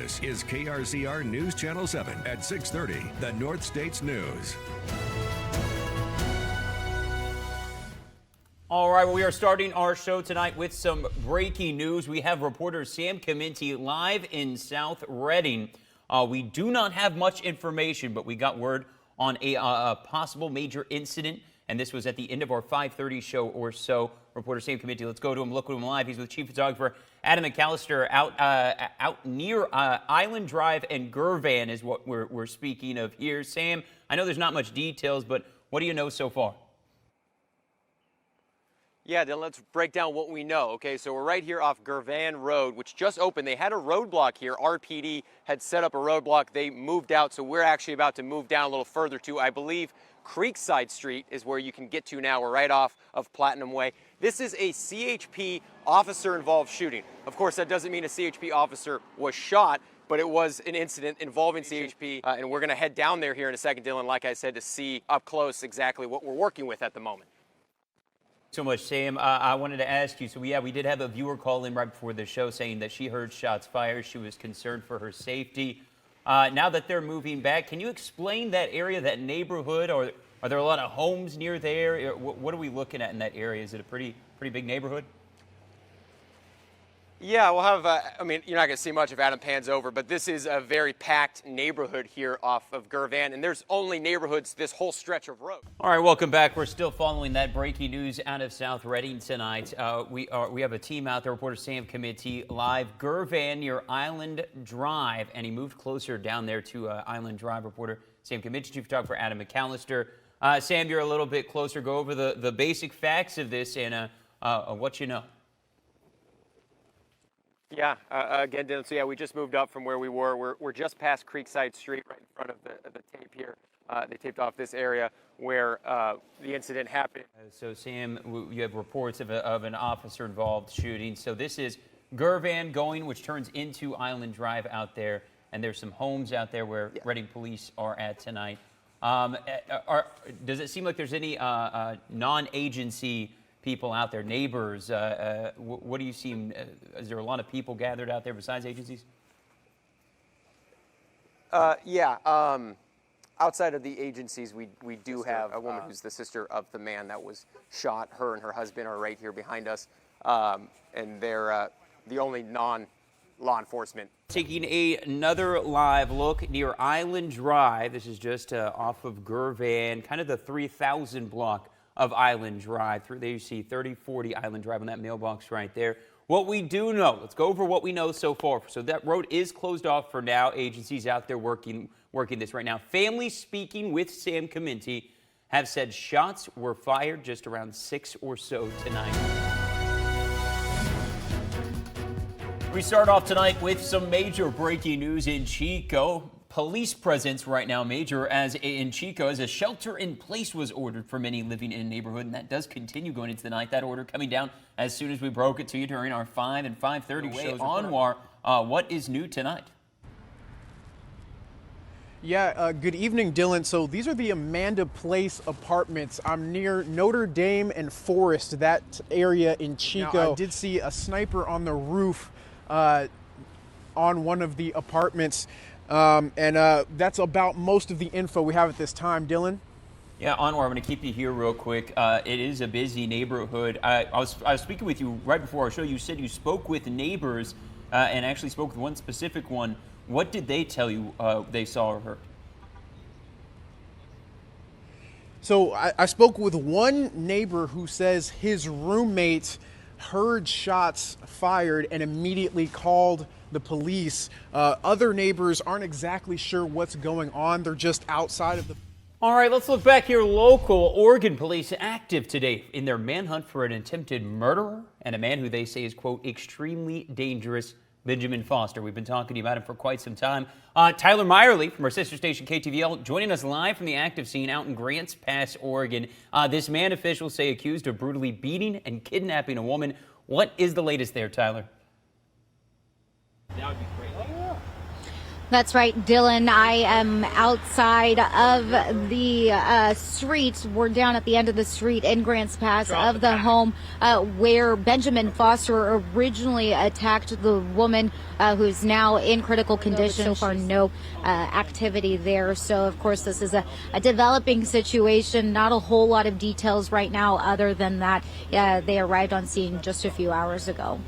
This is KRCR News Channel 7 at 6:30, the North States News. All right, well, we are starting our show tonight with some breaking news. We have reporter Sam Chimenti live in South Reading. We do not have much information, but we got word on a possible major incident, and this was at the end of our 5:30 show or so. Reporter Sam Chimenti, let's go to him, look at him live. He's with Chief Photographer Adam McAllister out near Island Drive and Gervan is what we're speaking of here. Sam, I know there's not much details, but what do you know so far? Yeah, then let's break down what we know. Okay, so we're right here off Gervan Road, which just opened. They had a roadblock here. RPD had set up a roadblock. They moved out, so we're actually about to move down a little further to, I believe, Creekside Street is where you can get to now. We're right off of Platinum Way. This is a CHP officer-involved shooting. Of course, that doesn't mean a CHP officer was shot, but it was an incident involving CHP, and we're going to head down there here in a second, Dylan, like I said, to see up close exactly what we're working with at the moment. So much, Sam. I wanted to ask you, so we did have a viewer call in right before the show saying that she heard shots fired. She was concerned for her safety. Now that they're moving back, can you explain that area, that neighborhood? Or are there a lot of homes near there? What are we looking at in that area? Is it a pretty big neighborhood? Yeah, we'll have, I mean, you're not going to see much if Adam pans over, but this is a very packed neighborhood here off of Gervan, and there's only neighborhoods this whole stretch of road. All right, welcome back. We're still following that breaking news out of South Reading tonight. We have a team out there, reporter Sam Chimenti, live Gervan near Island Drive, and he moved closer down there to Island Drive. Reporter Sam Chimenti, Chief Photographer Adam McAllister. Sam, you're a little bit closer. Go over the basic facts of this and what you know. Yeah, again, Dylan, so yeah, we just moved up from where we were. We're just past Creekside Street, right in front of the tape here. They taped off this area where the incident happened. So, Sam, you have reports of an officer-involved shooting. So this is Gervan going, which turns into Island Drive out there, and there's some homes out there where Reading police are at tonight. Does it seem like there's any non-agency people out there, neighbors? What do you see? Is there a lot of people gathered out there besides agencies? Outside of the agencies, we do have a woman who's the sister of the man that was shot. Her and her husband are right here behind us, and they're the only non-law enforcement. Taking another live look near Island Drive. This is just off of Gervan, kind of the 3000 block of Island Drive. There you see 3040 Island Drive on that mailbox right there. What we do know, let's go over what we know so far. So that road is closed off for now. Agencies out there working this right now. Families speaking with Sam Chimenti have said shots were fired just around 6 or so tonight. We start off tonight with some major breaking news in Chico. Police presence right now major in Chico as a shelter-in-place was ordered for many living in a neighborhood, and that does continue going into the night. That order coming down as soon as we broke it to you during our 5 and 5:30 shows. Anwar, what is new tonight? Yeah, good evening, Dylan. So these are the Amanda Place apartments. I'm near Notre Dame and Forest, that area in Chico. Now, I did see a sniper on the roof on one of the apartments. That's about most of the info we have at this time, Dylan. Yeah, Anwar, I'm going to keep you here real quick. It is a busy neighborhood. I was speaking with you right before our show. You said you spoke with neighbors and actually spoke with one specific one. What did they tell you they saw or heard? So I spoke with one neighbor who says his roommate heard shots fired and immediately called the police. Other neighbors aren't exactly sure what's going on. They're just outside of the... All right, let's look back here. Local Oregon police active today in their manhunt for an attempted murderer and a man who they say is, quote, extremely dangerous, Benjamin Foster. We've been talking to you about him for quite some time. Tyler Myerly from our sister station KTVL joining us live from the active scene out in Grants Pass, Oregon. This man, officials say, accused of brutally beating and kidnapping a woman. What is the latest there, Tyler? That would be great. That's right, Dylan. I am outside of the street. We're down at the end of the street in Grants Pass of the home where Benjamin Foster originally attacked the woman who's now in critical condition. So far, no activity there. So, of course, this is a developing situation. Not a whole lot of details right now other than that they arrived on scene just a few hours ago.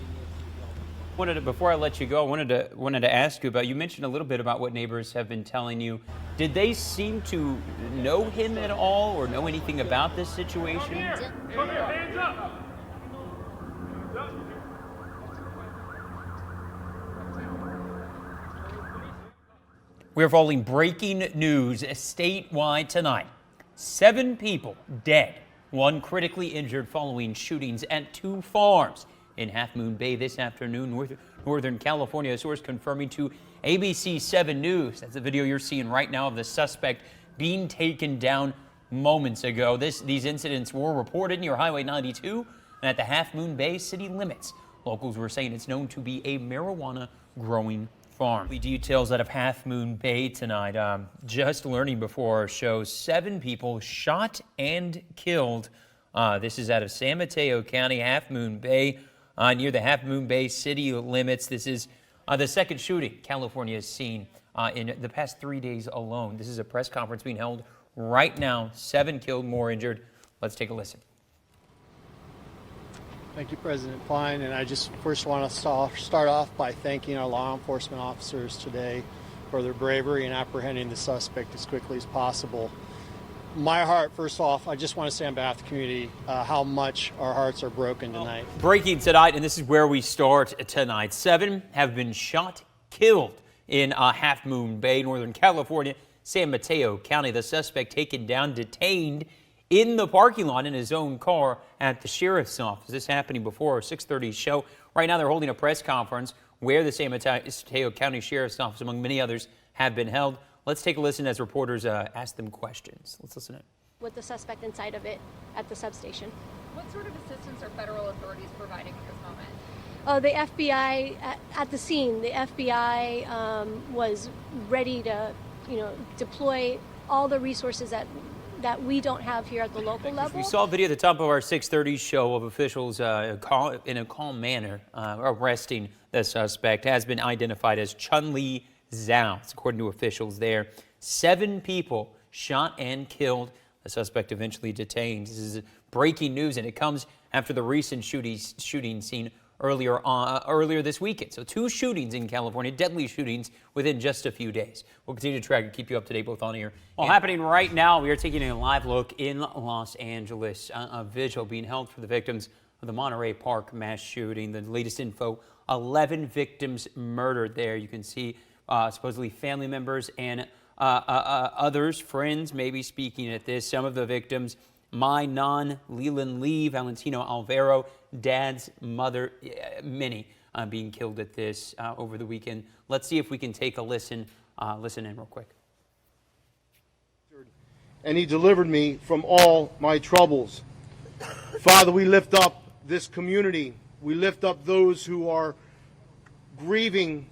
Before I let you go, I wanted to ask you about, you mentioned a little bit about what neighbors have been telling you. Did they seem to know him at all or know anything about this situation? Come here, hands up. We're following breaking news statewide tonight. 7 people dead, 1 critically injured following shootings at 2 farms in Half Moon Bay this afternoon, Northern California. A source confirming to ABC 7 News. That's the video you're seeing right now of the suspect being taken down moments ago. These incidents were reported near Highway 92 and at the Half Moon Bay city limits. Locals were saying it's known to be a marijuana growing farm. The details out of Half Moon Bay tonight. Just learning before our show, 7 people shot and killed. This is out of San Mateo County, Half Moon Bay. Near the Half Moon Bay city limits. This is the second shooting California has seen in the past 3 days alone. This is a press conference being held right now. 7 killed, more injured. Let's take a listen. Thank you, President Klein. And I just first want to start off by thanking our law enforcement officers today for their bravery in apprehending the suspect as quickly as possible. My heart, first off, I just want to say on behalf of the community how much our hearts are broken tonight. Breaking tonight, and this is where we start tonight. 7 have been shot, killed in Half Moon Bay, Northern California, San Mateo County. The suspect taken down, detained in the parking lot in his own car at the sheriff's office. This happening before our 6:30 show. Right now, they're holding a press conference where the San Mateo County Sheriff's Office, among many others, have been held. Let's take a listen as reporters ask them questions. Let's listen in. With the suspect inside of it at the substation. What sort of assistance are federal authorities providing at this moment? The FBI at the scene. The FBI was ready to, deploy all the resources that we don't have here at the local level. We saw a video at the top of our 6:30 show of officials in a calm manner arresting the suspect. Has been identified as Chun-Li Zhao, according to officials there. 7 people shot and killed. The suspect eventually detained. This is breaking news, and it comes after the recent shooting seen earlier this weekend. So 2 shootings in California, deadly shootings within just a few days. We'll continue to track and keep you up to date both on here. Well, happening right now, we are taking a live look in Los Angeles. A vigil being held for the victims of the Monterey Park mass shooting. The latest info, 11 victims murdered there. You can see supposedly family members and others, friends, maybe speaking at this. Some of the victims, my non, Leland Lee, Valentino Alvaro, dad's mother, many being killed at this over the weekend. Let's see if we can take a listen in real quick. And he delivered me from all my troubles. Father, we lift up this community. We lift up those who are grieving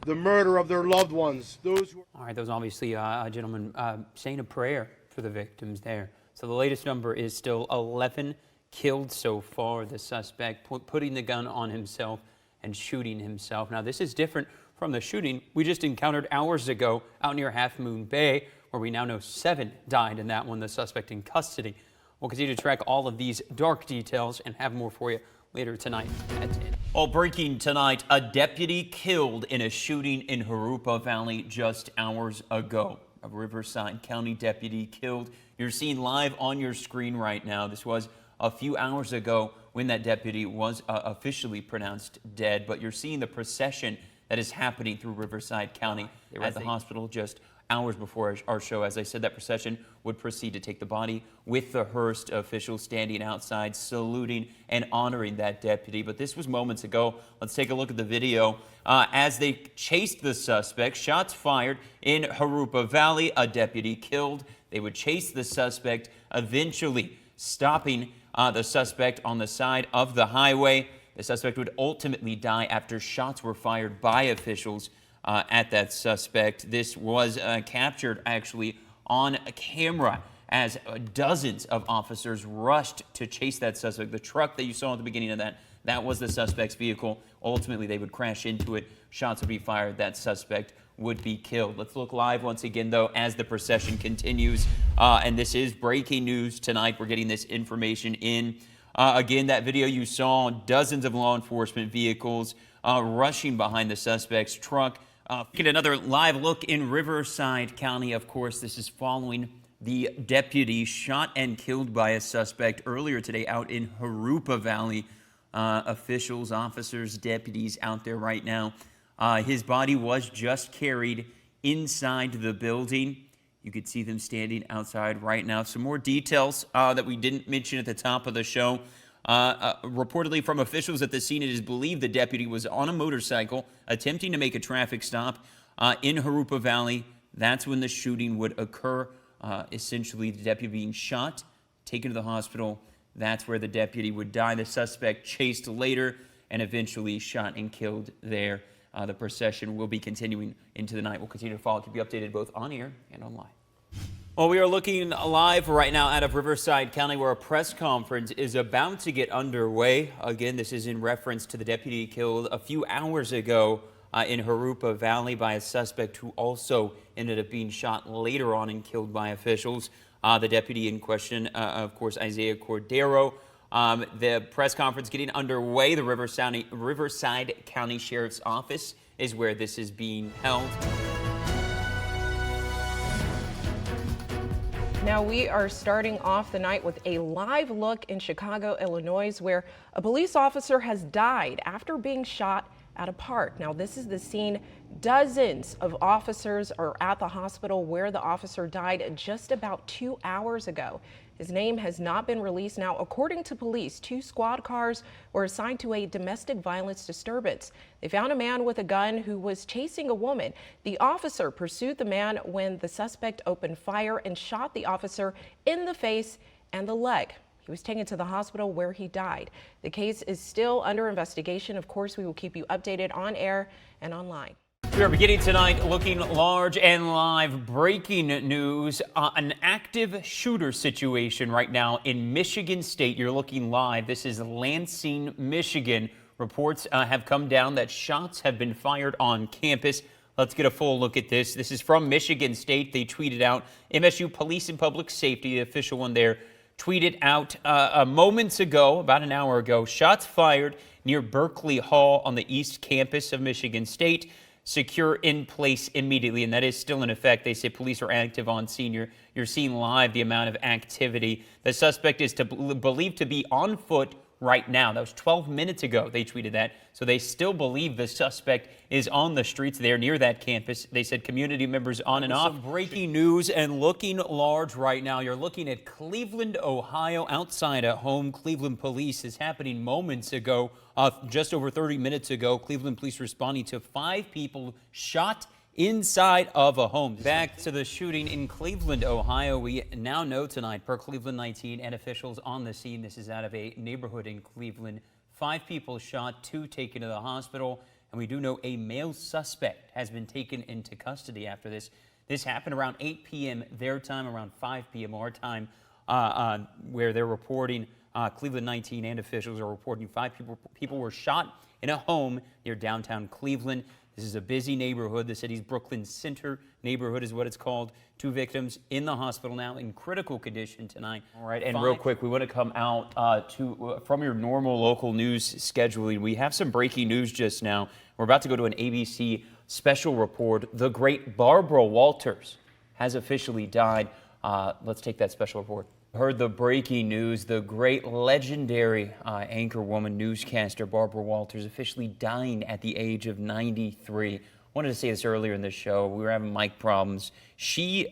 the murder of their loved ones. All right, those obviously a gentleman saying a prayer for the victims there. So the latest number is still 11 killed so far. The suspect putting the gun on himself and shooting himself. Now, this is different from the shooting we just encountered hours ago out near Half Moon Bay, where we now know 7 died in that one, the suspect in custody. We'll continue to track all of these dark details and have more for you later tonight at 10. All breaking tonight, a deputy killed in a shooting in Jurupa Valley just hours ago. A Riverside County deputy killed. You're seeing live on your screen right now. This was a few hours ago when that deputy was officially pronounced dead, but you're seeing the procession that is happening through Riverside County at the hospital just hours before our show. As I said, that procession would proceed to take the body with the Hearst officials standing outside, saluting and honoring that deputy. But this was moments ago. Let's take a look at the video. As they chased the suspect, shots fired in Jurupa Valley, a deputy killed. They would chase the suspect, eventually stopping the suspect on the side of the highway. The suspect would ultimately die after shots were fired by officials at that suspect. This was captured actually on camera as dozens of officers rushed to chase that suspect. The truck that you saw at the beginning of that was the suspect's vehicle. Ultimately, they would crash into it. Shots would be fired. That suspect would be killed. Let's look live once again, though, as the procession continues. And this is breaking news tonight. We're getting this information in. Again, that video you saw, dozens of law enforcement vehicles rushing behind the suspect's truck. Get another live look in Riverside County. Of course, this is following the deputy shot and killed by a suspect earlier today out in Jurupa Valley. Officials, officers, deputies out there right now. His body was just carried inside the building. You could see them standing outside right now. Some more details that we didn't mention at the top of the show. Reportedly from officials at the scene, it is believed the deputy was on a motorcycle attempting to make a traffic stop in Jurupa Valley. That's when the shooting would occur. Essentially, the deputy being shot, taken to the hospital. That's where the deputy would die. The suspect chased later and eventually shot and killed there. The procession will be continuing into the night. We'll continue to follow, keep you updated both on air and online. Well, we are looking live right now out of Riverside County where a press conference is about to get underway. Again, this is in reference to the deputy killed a few hours ago in Jurupa Valley by a suspect who also ended up being shot later on and killed by officials. The deputy in question, of course, Isaiah Cordero. The press conference getting underway. The Riverside County Sheriff's Office is where this is being held. Now we are starting off the night with a live look in Chicago, Illinois, where a police officer has died after being shot at a park. Now this is the scene. Dozens of officers are at the hospital where the officer died just about 2 hours ago. His name has not been released. Now, according to police, 2 squad cars were assigned to a domestic violence disturbance. They found a man with a gun who was chasing a woman. The officer pursued the man when the suspect opened fire and shot the officer in the face and the leg. He was taken to the hospital where he died. The case is still under investigation. Of course, we will keep you updated on air and online. We are beginning tonight looking large and live. Breaking news, an active shooter situation right now in Michigan State. You're looking live. This is Lansing, Michigan. Reports have come down that shots have been fired on campus. Let's get a full look at this. This is from Michigan State. They tweeted out, MSU Police and Public Safety, the official one there, tweeted out moments ago, about an hour ago, shots fired near Berkeley Hall on the East Campus of Michigan State. Secure in place immediately, and that is still in effect. They say police are active on scene. You're seeing live the amount of activity. The suspect is believed to be on foot right now. That was 12 minutes ago they tweeted that. So they still believe the suspect is on the streets there near that campus. They said community members on and off. Some breaking news and looking large right now. You're looking at Cleveland, Ohio, outside a home. Cleveland police is happening moments ago. Just over 30 minutes ago, Cleveland police responding to 5 people shot inside of a home. Back to the shooting in Cleveland, Ohio. We now know tonight, per Cleveland 19 and officials on the scene, this is out of a neighborhood in Cleveland. 5 people shot, 2 taken to the hospital, and we do know a male suspect has been taken into custody after this. This happened around 8 p.m. their time, around 5 p.m. our time, where they're reporting, Cleveland 19 and officials are reporting 5 people were shot in a home near downtown Cleveland. This is a busy neighborhood. The city's Brooklyn Center neighborhood is what it's called. 2 victims in the hospital now in critical condition tonight. All right, and real quick, we want to come out from your normal local news scheduling. We have some breaking news just now. We're about to go to an ABC special report. The great Barbara Walters has officially died. Let's take that special report. Heard the breaking news. The great legendary anchor woman, newscaster Barbara Walters officially dying at the age of 93. Wanted to say this earlier in the show. We were having mic problems. She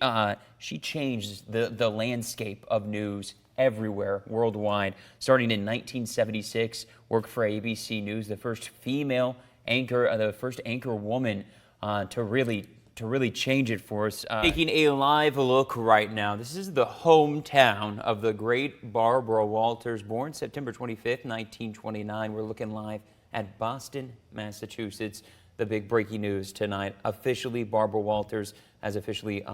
changed the landscape of news everywhere, worldwide. Starting in 1976, worked for ABC News, the first female anchor, the first anchor woman to really change it for us. Taking a live look right now. This is the hometown of the great Barbara Walters, born September 25th, 1929. We're looking live at Boston, Massachusetts. the big breaking news tonight. Officially, Barbara Walters has officially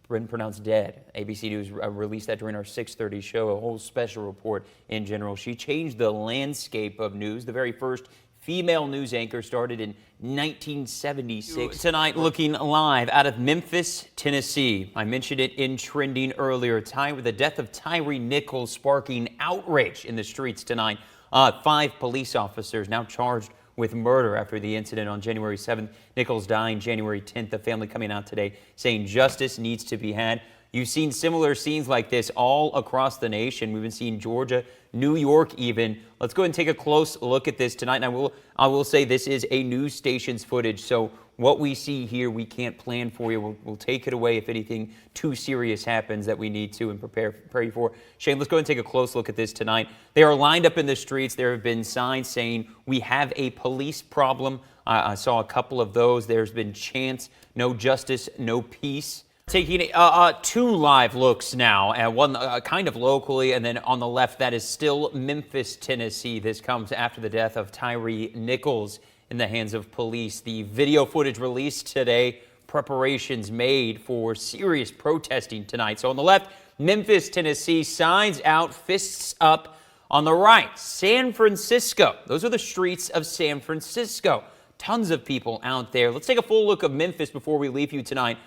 been pronounced dead. ABC News released that during our 6:30 show, a whole special report in general. She changed the landscape of news. The very first female news anchor started in 1976. Tonight, looking live out of Memphis, Tennessee. I mentioned it in trending earlier. With the death of Tyre Nichols sparking outrage in the streets tonight. 5 police officers now charged with murder after the incident on January 7th. Nichols dying January 10th. The family coming out today saying justice needs to be had. You've seen similar scenes like this all across the nation. We've been seeing Georgia, New York even. Let's go ahead and take a close look at this tonight. And I will say this is a news station's footage, so what we see here we can't plan for you. We'll take it away if anything too serious happens that we need to and prepare you for. Shane, let's go ahead and take a close look at this tonight. They are lined up in the streets. There have been signs saying we have a police problem. I saw a couple of those. There's been chants, no justice, no peace. Taking 2 live looks now, and one kind of locally, and then on the left, that is still Memphis, Tennessee. This comes after the death of Tyre Nichols in the hands of police. The video footage released today, preparations made for serious protesting tonight. So on the left, Memphis, Tennessee, signs out, fists up. On the right, San Francisco. Those are the streets of San Francisco. Tons of people out there. Let's take a full look of Memphis before we leave you tonight.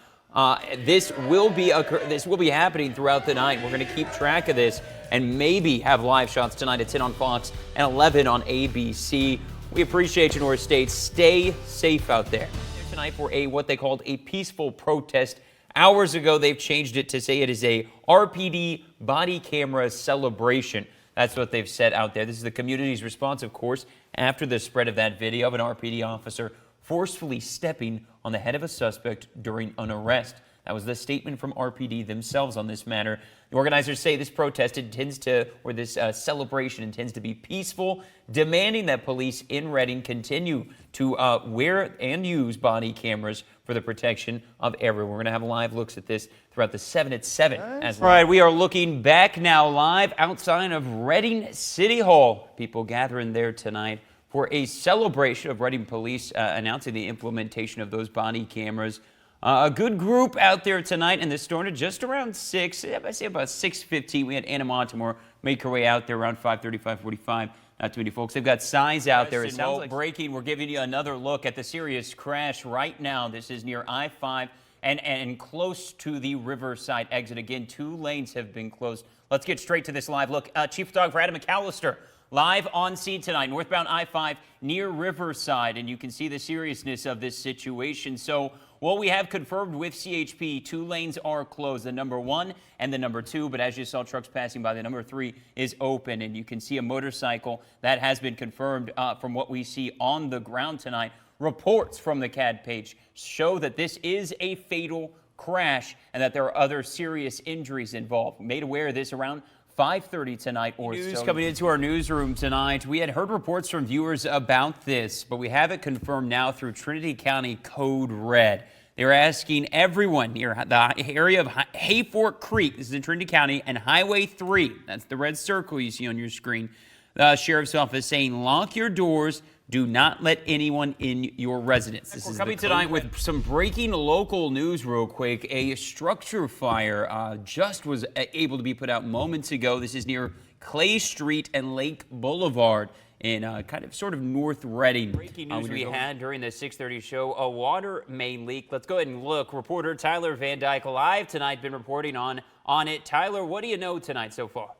This will be happening throughout the night. We're going to keep track of this and maybe have live shots tonight at 10 on Fox and 11 on ABC. We appreciate you, North State. Stay safe out there. Tonight for what they called a peaceful protest. Hours ago, they've changed it to say it is a RPD body camera celebration. That's what they've said out there. This is the community's response, of course, after the spread of that video of an RPD officer forcefully stepping on the head of a suspect during an arrest. That was the statement from RPD themselves on this matter. The organizers say this protest this celebration intends to be peaceful, demanding that police in Reading continue to wear and use body cameras for the protection of everyone. We're going to have live looks at this throughout the 7 at 7. All right, we are looking back now live outside of Reading City Hall. People gathering there tonight for a celebration of Reading police announcing the implementation of those body cameras. A good group out there tonight, and this started just around 6. I say about 6:15. We had Anna Montemore make her way out there around 5:30, 5:45. Not too many folks. They've got signs out there. It sounds like breaking. We're giving you another look at the serious crash right now. This is near I-5 and close to the Riverside exit. Again, 2 lanes have been closed. Let's get straight to this live look. Chief Photographer Adam McAllister live on scene tonight, northbound I-5 near Riverside, and you can see the seriousness of this situation. So what we have confirmed with CHP, 2 lanes are closed, the number 1 and the number 2, but as you saw trucks passing by, the number 3 is open, and you can see a motorcycle that has been confirmed from what we see on the ground tonight. Reports from the CAD page show that this is a fatal crash and that there are other serious injuries involved. Made aware of this around 5:30 tonight or so. Coming into our newsroom tonight, we had heard reports from viewers about this, but we have it confirmed now through Trinity County Code Red. They're asking everyone near the area of Hayfork Creek, this is in Trinity County, and Highway 3, that's the red circle you see on your screen. The sheriff's office saying, lock your doors, do not let anyone in your residence. This is coming tonight with some breaking local news real quick. A structure fire just was able to be put out moments ago. This is near Clay Street and Lake Boulevard in kind of sort of North Reading. Breaking news we had during the 6:30 show, a water main leak. Let's go ahead and look. Reporter Tyler Van Dyke live tonight, been reporting on it. Tyler, what do you know tonight so far?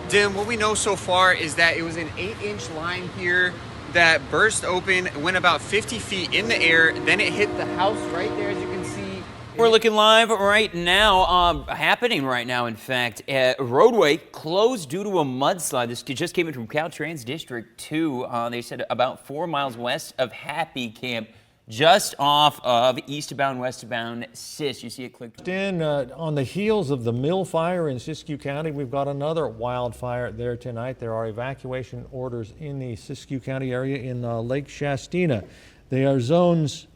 Dim, what we know so far is that it was an 8-inch line here that burst open, went about 50 feet in the air, then it hit the house right there, as you can see. We're looking live right now, happening right now, in fact. Roadway closed due to a mudslide. This just came in from Caltrans District 2. They said about 4 miles west of Happy Camp, just off of eastbound, westbound Sis. You see it clicked in. On the heels of the mill fire in Siskiyou County, we've got another wildfire there tonight. There are evacuation orders in the Siskiyou County area in Lake Shastina. They are zones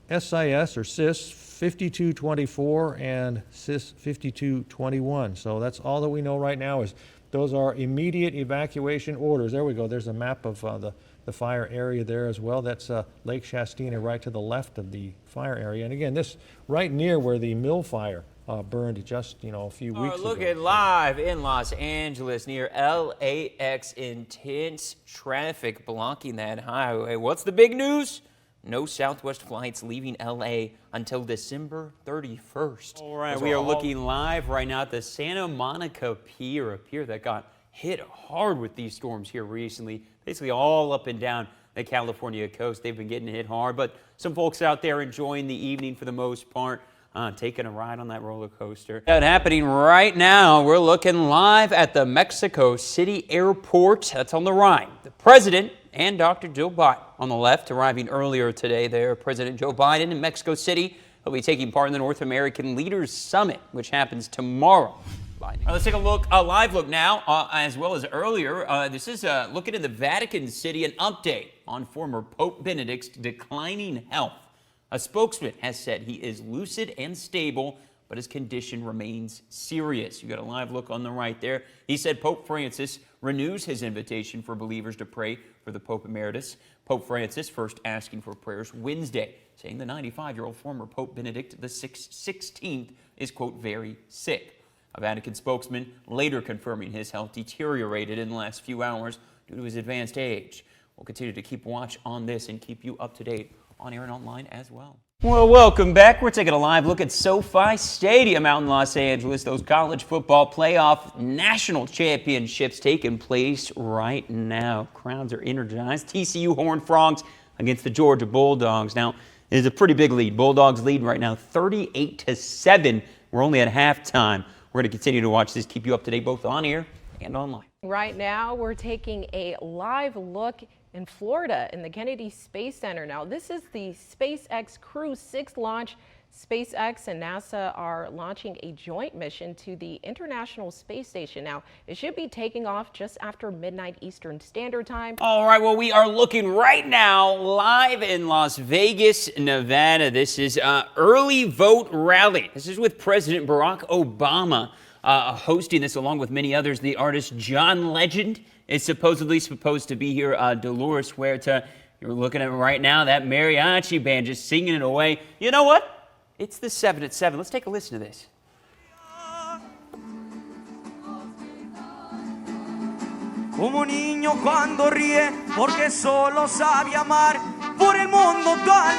SIS or SIS 5224 and SIS 5221. So that's all that we know right now is Those are immediate evacuation orders. There we go. There's a map of the fire area there as well. That's Lake Shastina right to the left of the fire area. And again, this right near where the mill fire burned just a few weeks ago. Look at live in Los Angeles near LAX. Intense traffic blocking that highway. What's the big news? No Southwest flights leaving LA until December 31st. All right, we are looking live right now at the Santa Monica Pier, a pier that got hit hard with these storms here recently, basically all up and down the California coast. They've been getting hit hard, but some folks out there enjoying the evening for the most part, taking a ride on that roller coaster. That happening right now. We're looking live at the Mexico City Airport. That's on the right. The president and Dr. Joe Biden on the left, arriving earlier today there. President Joe Biden in Mexico City. He'll be taking part in the North American Leaders Summit, which happens tomorrow. Let's take a live look now, as well as earlier. This is looking at the Vatican City, an update on former Pope Benedict's declining health. A spokesman has said he is lucid and stable, but his condition remains serious. You got a live look on the right there. He said Pope Francis renews his invitation for believers to pray for the Pope Emeritus. Pope Francis first asking for prayers Wednesday, saying the 95-year-old former Pope Benedict XVI is, quote, very sick. A Vatican spokesman later confirming his health deteriorated in the last few hours due to his advanced age. We'll continue to keep watch on this and keep you up to date on air and online as well. Well, welcome back. We're taking a live look at SoFi Stadium out in Los Angeles. Those college football playoff national championships taking place right now. Crowds are energized. TCU Horned Frogs against the Georgia Bulldogs. Now, it is a pretty big lead. Bulldogs lead right now 38-7. We're only at halftime. We're going to continue to watch this, keep you up to date both on air and online. Right now, we're taking a live look in Florida in the Kennedy Space Center. Now, this is the SpaceX Crew 6 launch. SpaceX and NASA are launching a joint mission to the International Space Station. Now, it should be taking off just after midnight Eastern Standard Time. All right, well, we are looking right now live in Las Vegas, Nevada. This is early vote rally. This is with President Barack Obama hosting this along with many others. The artist John Legend is supposed to be here. Dolores Huerta, you're looking at it right now, that mariachi band just singing it away. You know what? It's the 7 at 7. Let's take a listen to this. Como niño cuando ríe porque solo sabe amar, por el mundo da